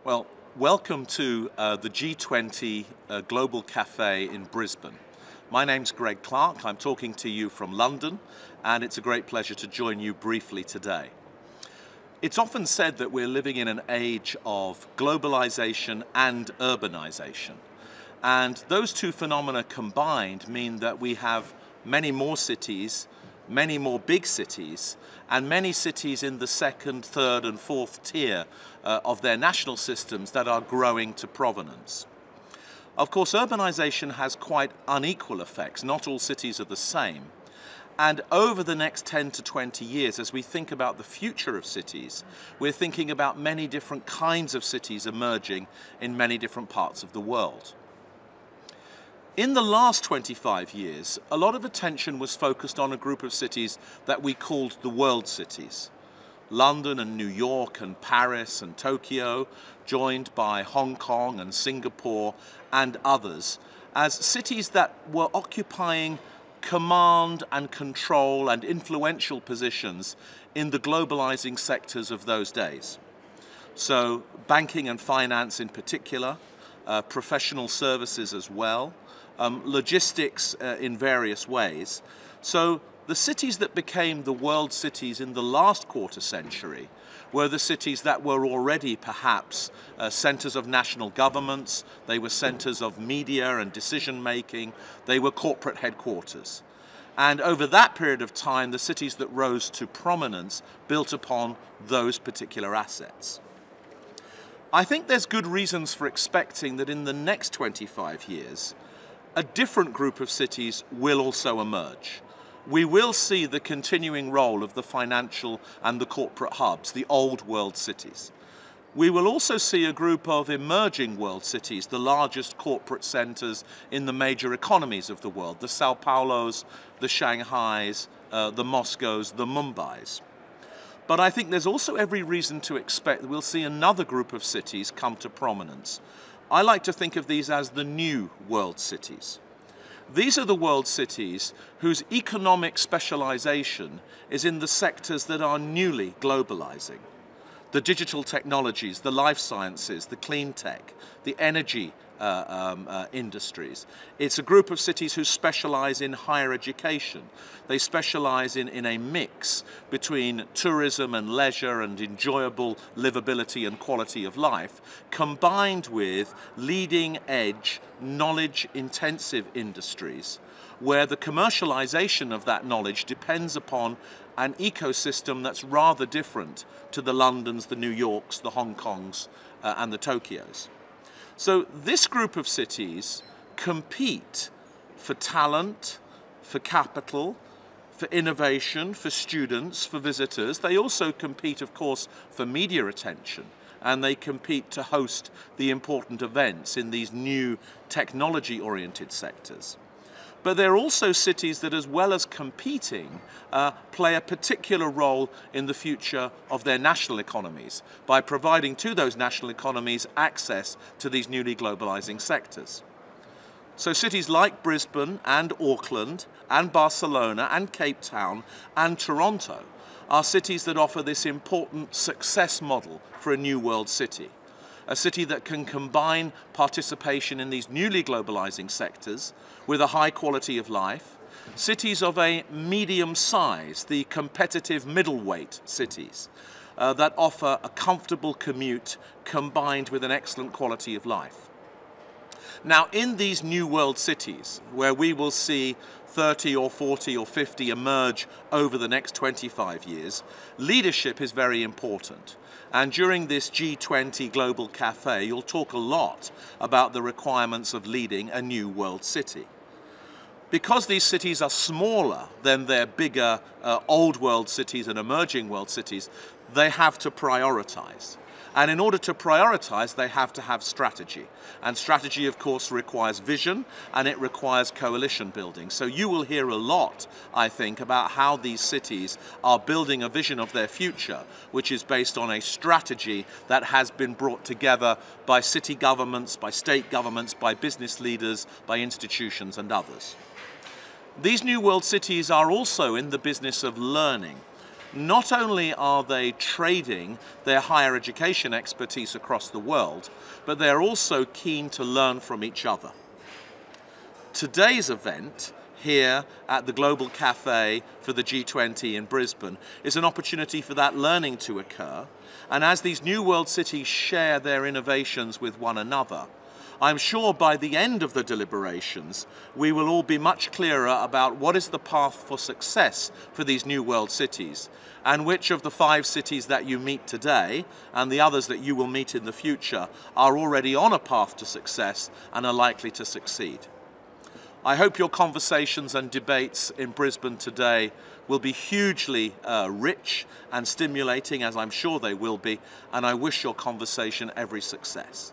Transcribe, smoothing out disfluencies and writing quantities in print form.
Well, welcome to the G20 Global Cafe in Brisbane. My name's Greg Clark. I'm talking to you from London, and it's a great pleasure to join you briefly today. It's often said that we're living in an age of globalization and urbanization. And those two phenomena combined mean that we have many more cities, many more big cities, and many cities in the second, third and fourth tier of their national systems that are growing to provenance. Of course, urbanization has quite unequal effects. Not all cities are the same. And over the next 10 to 20 years, as we think about the future of cities, we're thinking about many different kinds of cities emerging in many different parts of the world. In the last 25 years, a lot of attention was focused on a group of cities that we called the world cities. London and New York and Paris and Tokyo, joined by Hong Kong and Singapore and others, as cities that were occupying command and control and influential positions in the globalizing sectors of those days. So banking and finance in particular, professional services as well, logistics in various ways. So the cities that became the world cities in the last quarter century were the cities that were already perhaps centers of national governments, they were centers of media and decision making, they were corporate headquarters. And over that period of time, the cities that rose to prominence built upon those particular assets. I think there's good reasons for expecting that in the next 25 years, a different group of cities will also emerge. We will see the continuing role of the financial and the corporate hubs, the old world cities. We will also see a group of emerging world cities, the largest corporate centers in the major economies of the world, the Sao Paulos, the Shanghais, the Moscows, the Mumbais. But I think there's also every reason to expect that we'll see another group of cities come to prominence. I like to think of these as the new world cities. These are the world cities whose economic specialization is in the sectors that are newly globalizing. The digital technologies, the life sciences, the clean tech, the energy industries. It's a group of cities who specialize in higher education. They specialize in a mix between tourism and leisure and enjoyable livability and quality of life, combined with leading edge, knowledge intensive industries, where the commercialization of that knowledge depends upon an ecosystem that's rather different to the Londons, the New Yorks, the Hong Kongs, and the Tokyos. So this group of cities compete for talent, for capital, for innovation, for students, for visitors. They also compete, of course, for media attention, and they compete to host the important events in these new technology-oriented sectors. But they're also cities that, as well as competing, play a particular role in the future of their national economies by providing to those national economies access to these newly globalizing sectors. So cities like Brisbane and Auckland and Barcelona and Cape Town and Toronto are cities that offer this important success model for a new world city. A city that can combine participation in these newly globalizing sectors with a high quality of life, cities of a medium size, the competitive middleweight cities that offer a comfortable commute combined with an excellent quality of life. Now, in these new world cities, where we will see 30 or 40 or 50 emerge over the next 25 years, leadership is very important. And during this G20 Global Cafe, you'll talk a lot about the requirements of leading a new world city. Because these cities are smaller than their bigger old world cities and emerging world cities, they have to prioritize. And in order to prioritize, they have to have strategy. And strategy, of course, requires vision, and it requires coalition building. So you will hear a lot, I think, about how these cities are building a vision of their future, which is based on a strategy that has been brought together by city governments, by state governments, by business leaders, by institutions and others. These new world cities are also in the business of learning. not only are they trading their higher education expertise across the world, but they're also keen to learn from each other. Today's event here at the Global Cafe for the G20 in Brisbane is an opportunity for that learning to occur. And as these new world cities share their innovations with one another, I'm sure by the end of the deliberations, we will all be much clearer about what is the path for success for these new world cities, and which of the 5 cities that you meet today and the others that you will meet in the future are already on a path to success and are likely to succeed. I hope your conversations and debates in Brisbane today will be hugely rich and stimulating, as I'm sure they will be, and I wish your conversation every success.